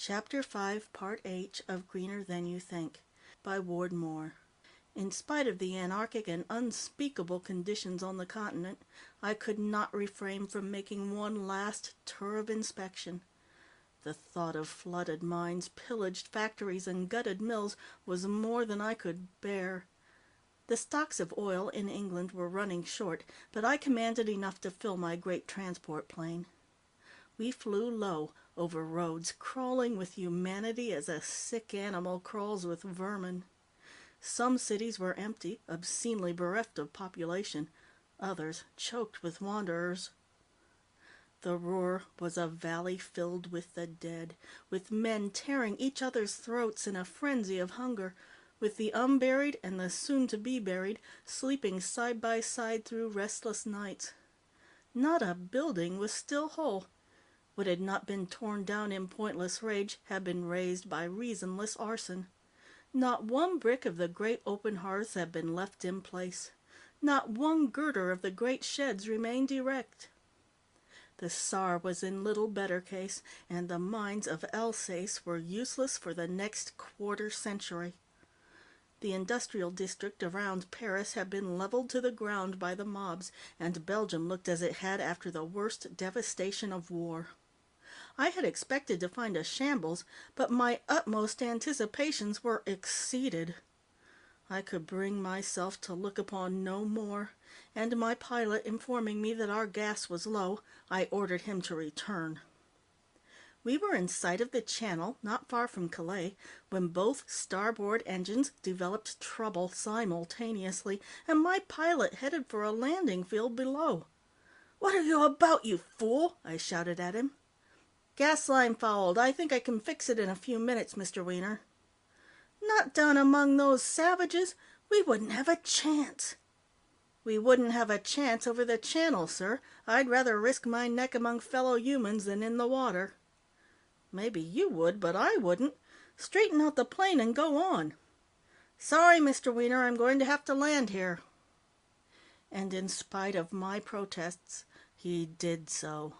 Chapter 5, Part H of Greener Than You Think, by Ward Moore. In spite of the anarchic and unspeakable conditions on the continent, I could not refrain from making one last tour of inspection. The thought of flooded mines, pillaged factories, and gutted mills was more than I could bear. The stocks of oil in England were running short, but I commanded enough to fill my great transport plane. We flew low, over roads crawling with humanity as a sick animal crawls with vermin. Some cities were empty, obscenely bereft of population. Others choked with wanderers. The Ruhr was a valley filled with the dead, with men tearing each other's throats in a frenzy of hunger, with the unburied and the soon-to-be-buried sleeping side by side through restless nights. Not a building was still whole. What had not been torn down in pointless rage had been razed by reasonless arson. Not one brick of the great open hearths had been left in place. Not one girder of the great sheds remained erect. The Saar was in little better case, and the mines of Alsace were useless for the next quarter century. The industrial district around Paris had been leveled to the ground by the mobs, and Belgium looked as it had after the worst devastation of war. I had expected to find a shambles, but my utmost anticipations were exceeded. I could bring myself to look upon no more, and my pilot informing me that our gas was low, I ordered him to return. We were in sight of the Channel, not far from Calais, when both starboard engines developed trouble simultaneously, and my pilot headed for a landing field below. "What are you about, you fool?" I shouted at him. "Gas line fouled. I think I can fix it in a few minutes, Mr. Weener." "Not down among those savages. We wouldn't have a chance." "We wouldn't have a chance over the Channel, sir. I'd rather risk my neck among fellow humans than in the water." "Maybe you would, but I wouldn't. Straighten out the plane and go on." "Sorry, Mr. Weener, I'm going to have to land here." And in spite of my protests, he did so.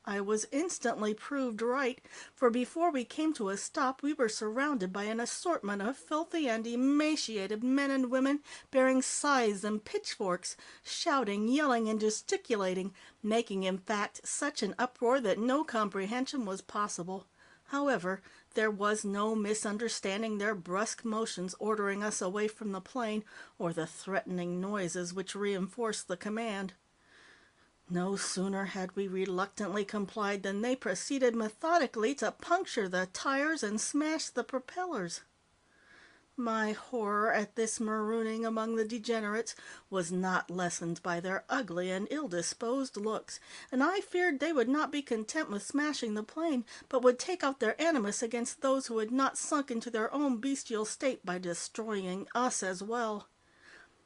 I was instantly proved right, for before we came to a stop we were surrounded by an assortment of filthy and emaciated men and women bearing scythes and pitchforks, shouting, yelling, and gesticulating, making, in fact, such an uproar that no comprehension was possible. However, there was no misunderstanding their brusque motions ordering us away from the plane, or the threatening noises which reinforced the command. No sooner had we reluctantly complied than they proceeded methodically to puncture the tires and smash the propellers. My horror at this marooning among the degenerates was not lessened by their ugly and ill-disposed looks, and I feared they would not be content with smashing the plane, but would take out their animus against those who had not sunk into their own bestial state by destroying us as well.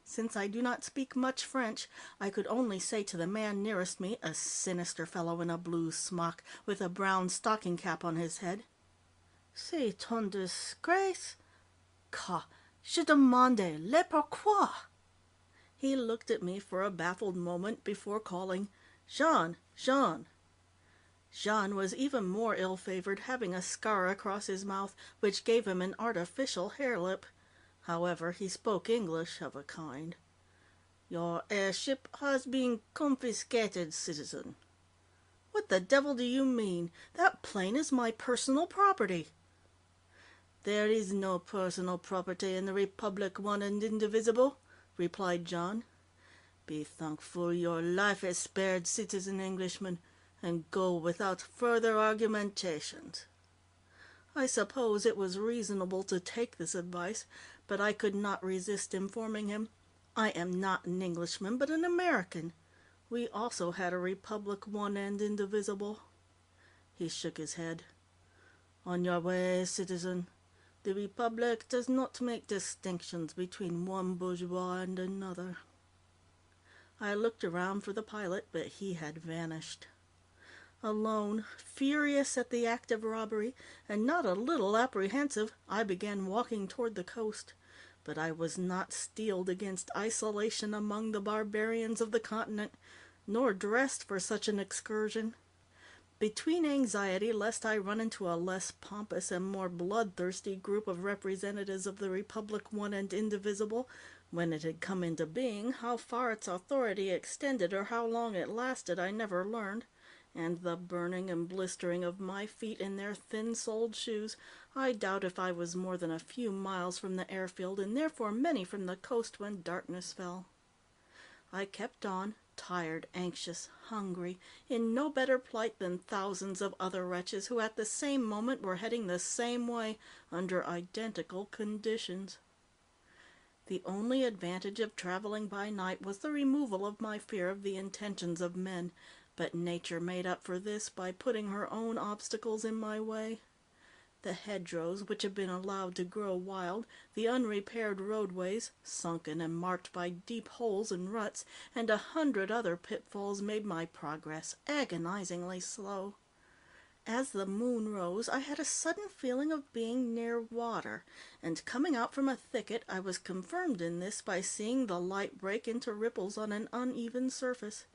Since I do not speak much French, I could only say to the man nearest me, a sinister fellow in a blue smock, with a brown stocking cap on his head, "C'est une disgrace. Car je demande le pourquoi." He looked at me for a baffled moment before calling, "Jean, Jean." Jean was even more ill-favored, having a scar across his mouth, which gave him an artificial hare-lip. However, he spoke English of a kind. "Your airship has been confiscated, citizen." "What the devil do you mean? That plane is my personal property." "There is no personal property in the Republic, one and indivisible," replied John. "Be thankful your life is spared, citizen Englishman, and go without further argumentations." I suppose it was reasonable to take this advice, but I could not resist informing him, "I am not an Englishman, but an American. We also had a republic, one and indivisible." He shook his head. "On your way, citizen. The Republic does not make distinctions between one bourgeois and another." I looked around for the pilot, but he had vanished. Alone, furious at the act of robbery, and not a little apprehensive, I began walking toward the coast. But I was not steeled against isolation among the barbarians of the continent, nor dressed for such an excursion. Between anxiety lest I run into a less pompous and more bloodthirsty group of representatives of the Republic One and Indivisible, when it had come into being, how far its authority extended or how long it lasted I never learned, and the burning and blistering of my feet in their thin-soled shoes, I doubt if I was more than a few miles from the airfield, and therefore many from the coast when darkness fell. I kept on, tired, anxious, hungry, in no better plight than thousands of other wretches who at the same moment were heading the same way, under identical conditions. The only advantage of traveling by night was the removal of my fear of the intentions of men, but nature made up for this by putting her own obstacles in my way. The hedgerows, which had been allowed to grow wild, the unrepaired roadways, sunken and marked by deep holes and ruts, and 100 other pitfalls made my progress agonizingly slow. As the moon rose, I had a sudden feeling of being near water, and coming out from a thicket, I was confirmed in this by seeing the light break into ripples on an uneven surface.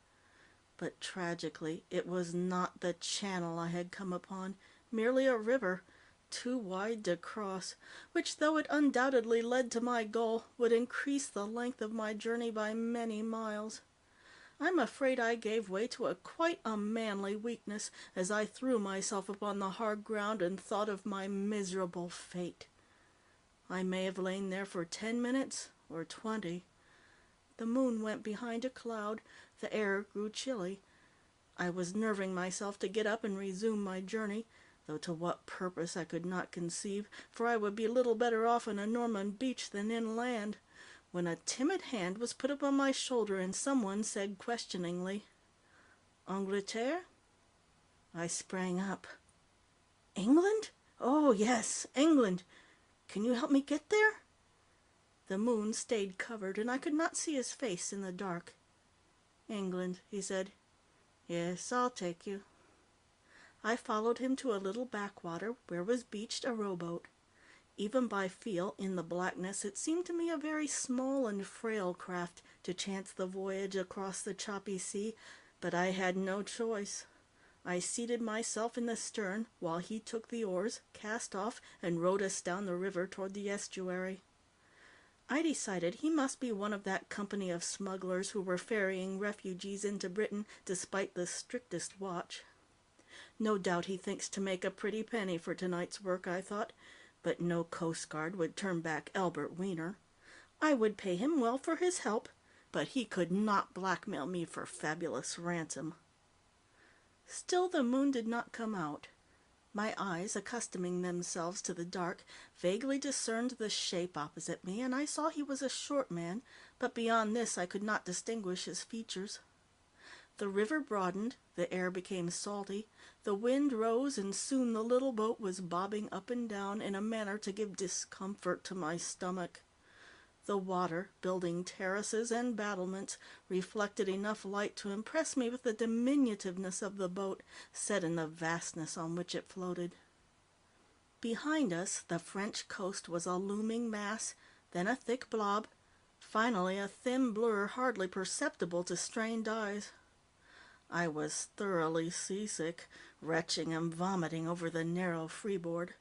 But tragically, it was not the channel I had come upon, merely a river, too wide to cross, which, though it undoubtedly led to my goal, would increase the length of my journey by many miles. I'm afraid I gave way to a quite unmanly weakness as I threw myself upon the hard ground and thought of my miserable fate. I may have lain there for 10 minutes or 20. The moon went behind a cloud, the air grew chilly. I was nerving myself to get up and resume my journey, though to what purpose I could not conceive, for I would be little better off on a Norman beach than inland, when a timid hand was put upon my shoulder and someone said questioningly, "Angleterre?" I sprang up. "England? Oh, yes, England. Can you help me get there?" The moon stayed covered, and I could not see his face in the dark. "England," he said. "Yes, I'll take you." I followed him to a little backwater where was beached a rowboat. Even by feel, in the blackness, it seemed to me a very small and frail craft to chance the voyage across the choppy sea, but I had no choice. I seated myself in the stern, while he took the oars, cast off, and rowed us down the river toward the estuary. I decided he must be one of that company of smugglers who were ferrying refugees into Britain despite the strictest watch. No doubt he thinks to make a pretty penny for tonight's work, I thought, but no Coast Guard would turn back Albert Weener. I would pay him well for his help, but he could not blackmail me for fabulous ransom. Still the moon did not come out. My eyes, accustoming themselves to the dark, vaguely discerned the shape opposite me, and I saw he was a short man, but beyond this I could not distinguish his features. The river broadened, the air became salty, the wind rose, and soon the little boat was bobbing up and down in a manner to give discomfort to my stomach. The water, building terraces and battlements, reflected enough light to impress me with the diminutiveness of the boat, set in the vastness on which it floated. Behind us, the French coast was a looming mass, then a thick blob, finally a thin blur hardly perceptible to strained eyes. I was thoroughly seasick, retching and vomiting over the narrow freeboard.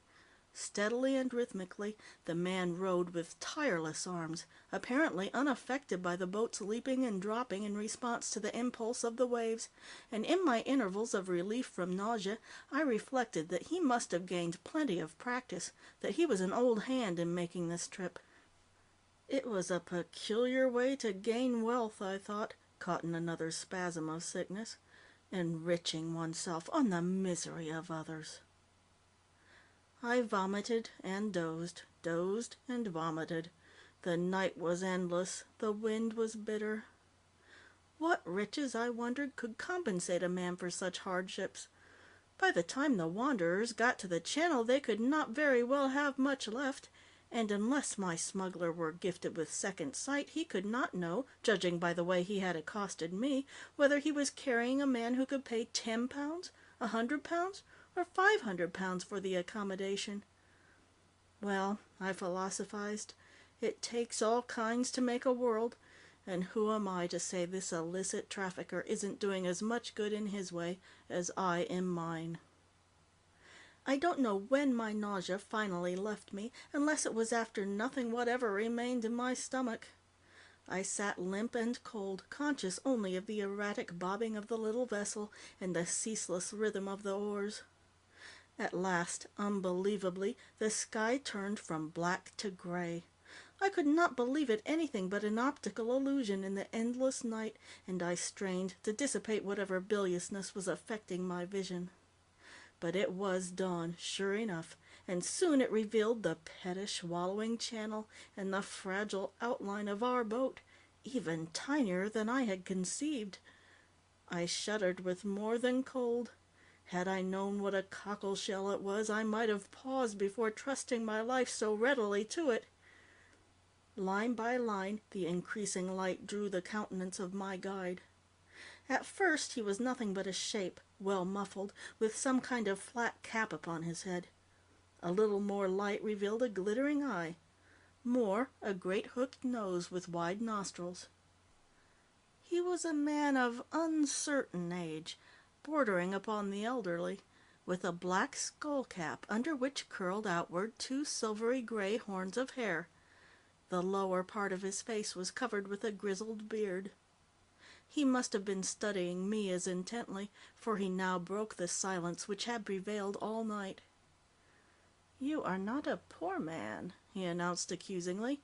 Steadily and rhythmically, the man rowed with tireless arms, apparently unaffected by the boat's leaping and dropping in response to the impulse of the waves, and in my intervals of relief from nausea, I reflected that he must have gained plenty of practice, that he was an old hand in making this trip. It was a peculiar way to gain wealth, I thought, caught in another spasm of sickness, enriching oneself on the misery of others. I vomited and dozed, dozed and vomited. The night was endless, the wind was bitter. What riches, I wondered, could compensate a man for such hardships? By the time the wanderers got to the channel, they could not very well have much left, and unless my smuggler were gifted with second sight, he could not know, judging by the way he had accosted me, whether he was carrying a man who could pay £10, £100, or £500 for the accommodation. Well, I philosophized, it takes all kinds to make a world, And who am I to say this illicit trafficker isn't doing as much good in his way as I in mine? I don't know when my nausea finally left me, unless it was after nothing whatever remained in my stomach. I sat limp and cold, conscious only of the erratic bobbing of the little vessel and the ceaseless rhythm of the oars. At last, unbelievably, the sky turned from black to gray. I could not believe it anything but an optical illusion in the endless night, and I strained to dissipate whatever biliousness was affecting my vision. But it was dawn, sure enough, and soon it revealed the pettish, wallowing channel and the fragile outline of our boat, even tinier than I had conceived. I shuddered with more than cold. Had I known what a cockle-shell it was, I might have paused before trusting my life so readily to it. Line by line, the increasing light drew the countenance of my guide. At first he was nothing but a shape, well muffled, with some kind of flat cap upon his head. A little more light revealed a glittering eye. More, a great hooked nose with wide nostrils. He was a man of uncertain age, bordering upon the elderly, with a black skull cap under which curled outward two silvery gray horns of hair. The lower part of his face was covered with a grizzled beard. He must have been studying me as intently, for he now broke the silence which had prevailed all night. "You are not a poor man," he announced accusingly.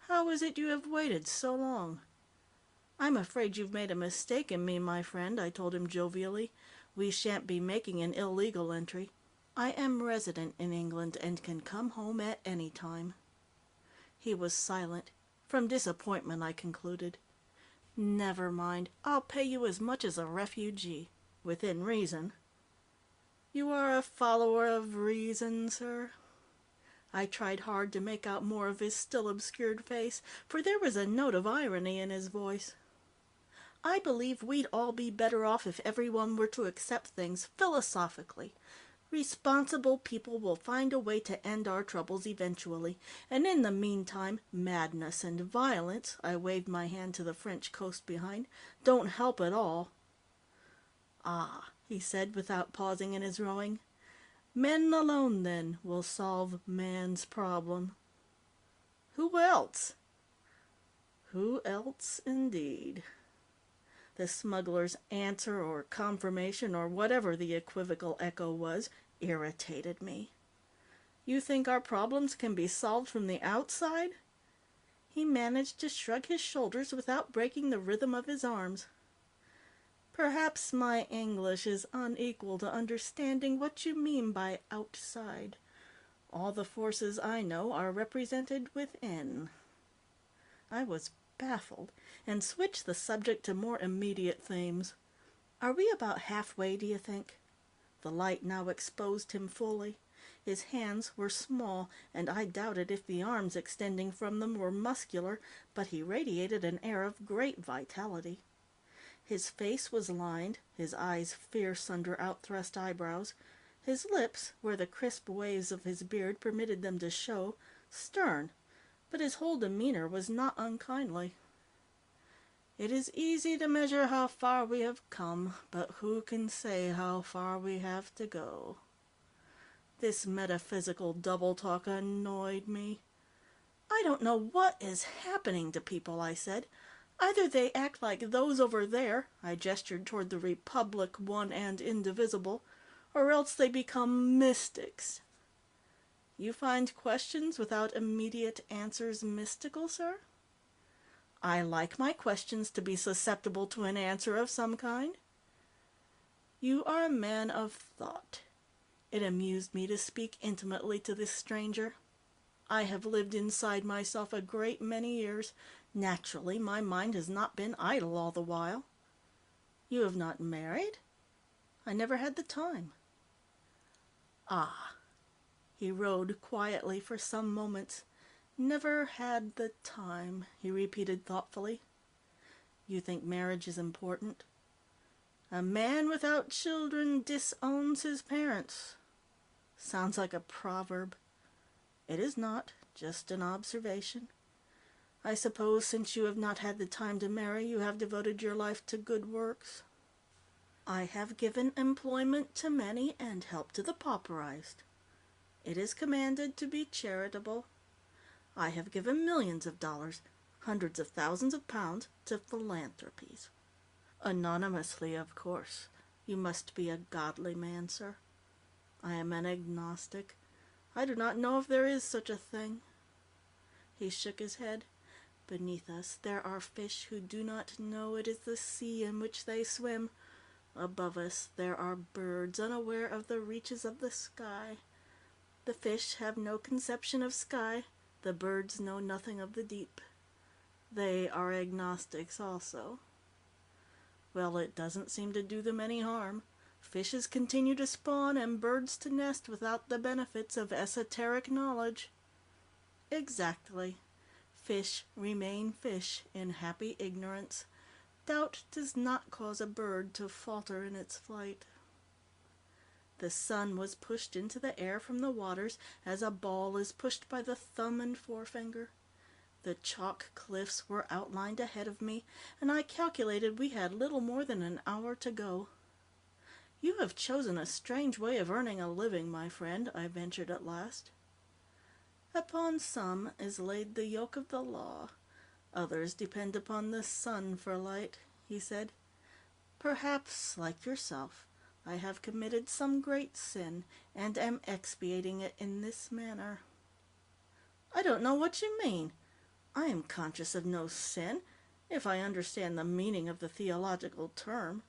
"How is it you have waited so long?" "I'm afraid you've made a mistake in me, my friend," I told him jovially. "We shan't be making an illegal entry. I am resident in England and can come home at any time." He was silent. From disappointment, I concluded. "Never mind. I'll pay you as much as a refugee, within reason." "You are a follower of reason, sir?" I tried hard to make out more of his still obscured face, for there was a note of irony in his voice. "I believe we'd all be better off if everyone were to accept things philosophically. Responsible people will find a way to end our troubles eventually, and in the meantime, madness and violence," I waved my hand to the French coast behind, "don't help at all." "Ah," he said, without pausing in his rowing. "Men alone, then, will solve man's problem." "Who else?" Who else, indeed? The smuggler's answer, or confirmation, or whatever the equivocal echo was, irritated me. "You think our problems can be solved from the outside?" He managed to shrug his shoulders without breaking the rhythm of his arms. "Perhaps my English is unequal to understanding what you mean by outside. All the forces I know are represented within." I was baffled, and switched the subject to more immediate themes. "Are we about halfway, do you think?" The light now exposed him fully. His hands were small, and I doubted if the arms extending from them were muscular, but he radiated an air of great vitality. His face was lined, his eyes fierce under outthrust eyebrows, his lips, where the crisp waves of his beard permitted them to show, stern, but his whole demeanor was not unkindly. "It is easy to measure how far we have come, but who can say how far we have to go?" This metaphysical double-talk annoyed me. "I don't know what is happening to people," I said. "Either they act like those over there," I gestured toward the Republic, one and indivisible, "or else they become mystics." "You find questions without immediate answers mystical, sir?" "I like my questions to be susceptible to an answer of some kind." "You are a man of thought." It amused me to speak intimately to this stranger. I have lived inside myself a great many years. Naturally, my mind has not been idle all the while. "You have not married?" "I never had the time." "Ah." He rowed quietly for some moments. "Never had the time," he repeated thoughtfully. "You think marriage is important?" "A man without children disowns his parents." Sounds like a proverb. It is not, just an observation. I suppose since you have not had the time to marry, you have devoted your life to good works. I have given employment to many and help to the pauperized. It is commanded to be charitable. I have given millions of dollars, hundreds of thousands of pounds, to philanthropies. Anonymously, of course. You must be a godly man, sir. I am an agnostic. I do not know if there is such a thing. He shook his head. Beneath us there are fish who do not know it is the sea in which they swim. Above us there are birds unaware of the reaches of the sky. The fish have no conception of sky. The birds know nothing of the deep. They are agnostics also. Well, it doesn't seem to do them any harm. Fishes continue to spawn and birds to nest without the benefits of esoteric knowledge. Exactly. Fish remain fish in happy ignorance. Doubt does not cause a bird to falter in its flight. The sun was pushed into the air from the waters as a ball is pushed by the thumb and forefinger. The chalk cliffs were outlined ahead of me, and I calculated we had little more than an hour to go. "You have chosen a strange way of earning a living, my friend," I ventured at last. "Upon some is laid the yoke of the law. Others depend upon the sun for light," he said. "Perhaps, like yourself, I have committed some great sin, and am expiating it in this manner." "I don't know what you mean. I am conscious of no sin, if I understand the meaning of the theological term."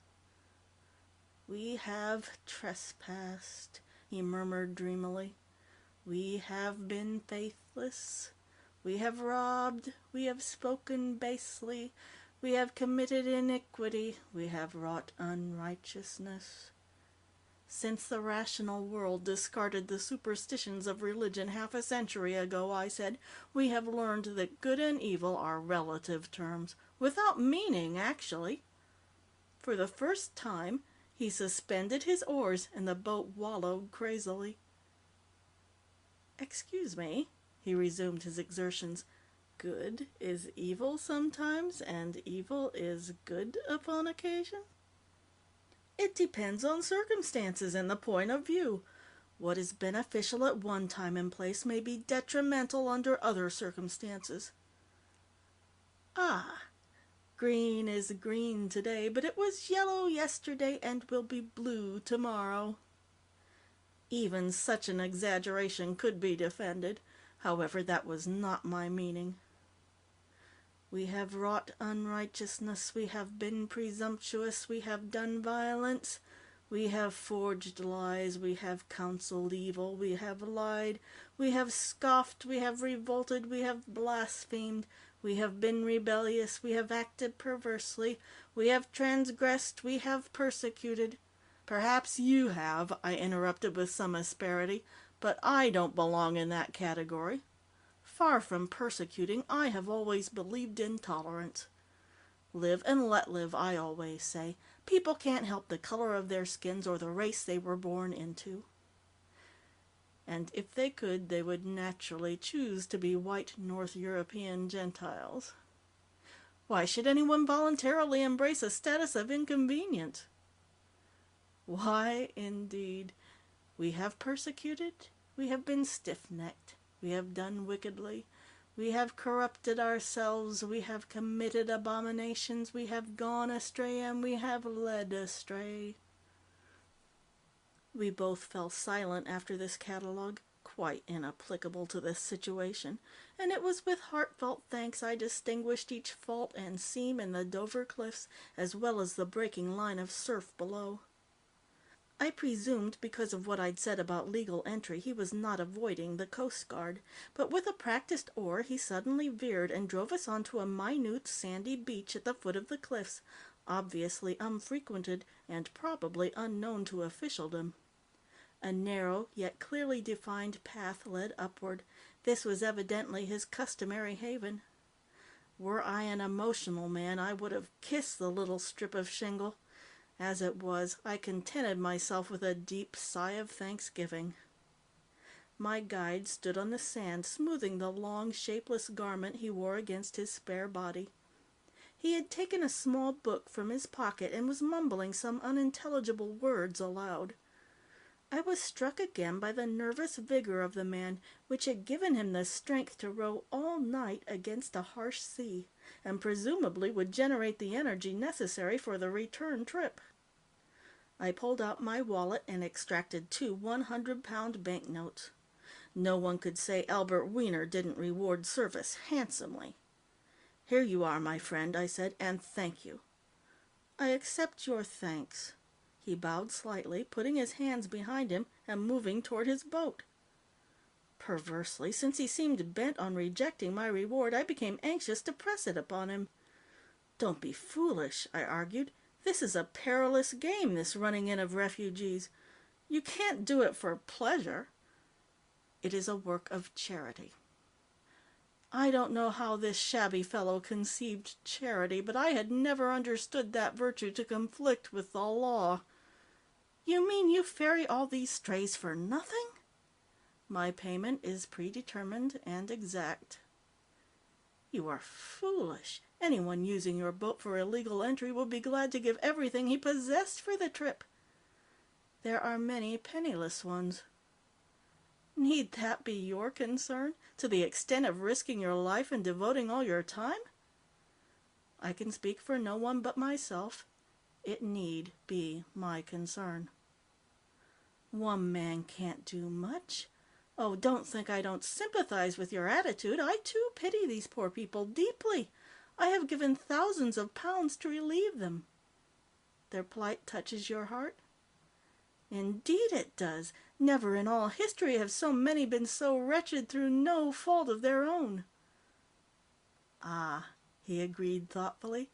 "We have trespassed," he murmured dreamily. "We have been faithless. We have robbed. We have spoken basely. We have committed iniquity. We have wrought unrighteousness. Since the rational world discarded the superstitions of religion half a century ago," I said, "we have learned that good and evil are relative terms, without meaning, actually." For the first time, he suspended his oars, and the boat wallowed crazily. "Excuse me," he resumed his exertions. "Good is evil sometimes, and evil is good upon occasion?" "It depends on circumstances and the point of view. What is beneficial at one time and place may be detrimental under other circumstances." "Ah, green is green today, but it was yellow yesterday and will be blue tomorrow." Even such an exaggeration could be defended. However, that was not my meaning. "We have wrought unrighteousness, we have been presumptuous, we have done violence, we have forged lies, we have counseled evil, we have lied, we have scoffed, we have revolted, we have blasphemed, we have been rebellious, we have acted perversely, we have transgressed, we have persecuted." "Perhaps you have," I interrupted with some asperity, "but I don't belong in that category. Far from persecuting, I have always believed in tolerance. Live and let live, I always say. People can't help the color of their skins or the race they were born into. And if they could, they would naturally choose to be white North European Gentiles. Why should anyone voluntarily embrace a status of inconvenience? Why, indeed? We have persecuted, we have been stiff-necked, we have done wickedly, we have corrupted ourselves, we have committed abominations, we have gone astray, and we have led astray." We both fell silent after this catalogue, quite inapplicable to this situation, and it was with heartfelt thanks I distinguished each fault and seam in the Dover cliffs, as well as the breaking line of surf below. I presumed, because of what I'd said about legal entry, he was not avoiding the Coast Guard, but with a practiced oar he suddenly veered and drove us onto a minute sandy beach at the foot of the cliffs, obviously unfrequented and probably unknown to officialdom. A narrow, yet clearly defined path led upward. This was evidently his customary haven. Were I an emotional man, I would have kissed the little strip of shingle. As it was, I contented myself with a deep sigh of thanksgiving. My guide stood on the sand, smoothing the long, shapeless garment he wore against his spare body. He had taken a small book from his pocket and was mumbling some unintelligible words aloud. I was struck again by the nervous vigor of the man, which had given him the strength to row all night against a harsh sea, and presumably would generate the energy necessary for the return trip. I pulled out my wallet and extracted 2 100-pound banknotes. No one could say Albert Weener didn't reward service handsomely. "Here you are, my friend," I said, "and thank you." "I accept your thanks." He bowed slightly, putting his hands behind him and moving toward his boat. Perversely, since he seemed bent on rejecting my reward, I became anxious to press it upon him. "Don't be foolish," I argued. "This is a perilous game, this running in of refugees. You can't do it for pleasure. It is a work of charity." I don't know how this shabby fellow conceived charity, but I had never understood that virtue to conflict with the law. "You mean you ferry all these strays for nothing?" "My payment is predetermined and exact." "You are foolish. Anyone using your boat for illegal entry will be glad to give everything he possessed for the trip." "There are many penniless ones." "Need that be your concern, to the extent of risking your life and devoting all your time?" "I can speak for no one but myself. It need be my concern." "One man can't do much. Oh, don't think I don't sympathize with your attitude. I, too, pity these poor people deeply. I have given thousands of pounds to relieve them." "Their plight touches your heart?" "Indeed it does. Never in all history have so many been so wretched through no fault of their own." "Ah," he agreed thoughtfully.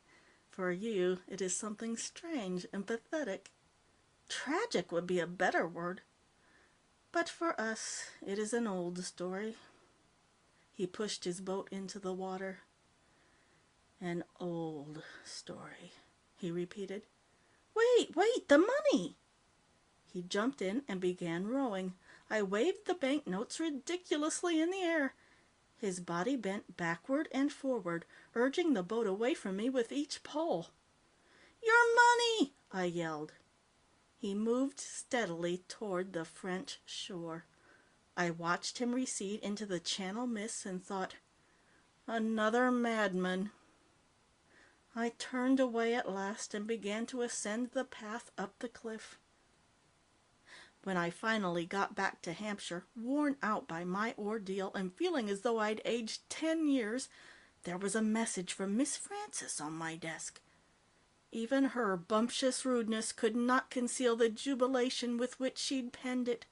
"For you, it is something strange and pathetic. Tragic would be a better word. But for us, it is an old story." He pushed his boat into the water. "An old story," he repeated. Wait, the money!" He jumped in and began rowing. I waved the banknotes ridiculously in the air. His body bent backward and forward, urging the boat away from me with each pull. "Your money!" I yelled. He moved steadily toward the French shore. I watched him recede into the Channel mists and thought, "Another madman." I turned away at last and began to ascend the path up the cliff. When I finally got back to Hampshire, worn out by my ordeal and feeling as though I'd aged 10 years, there was a message from Miss Francis on my desk. Even her bumptious rudeness could not conceal the jubilation with which she'd penned it.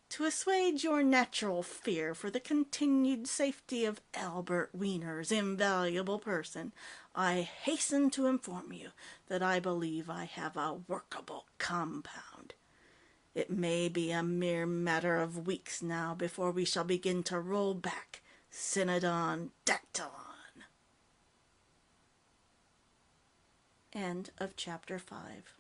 "To assuage your natural fear for the continued safety of Albert Weener's invaluable person, I hasten to inform you that I believe I have a workable compound. It may be a mere matter of weeks now before we shall begin to roll back Synodon Dactylon." End of chapter 5.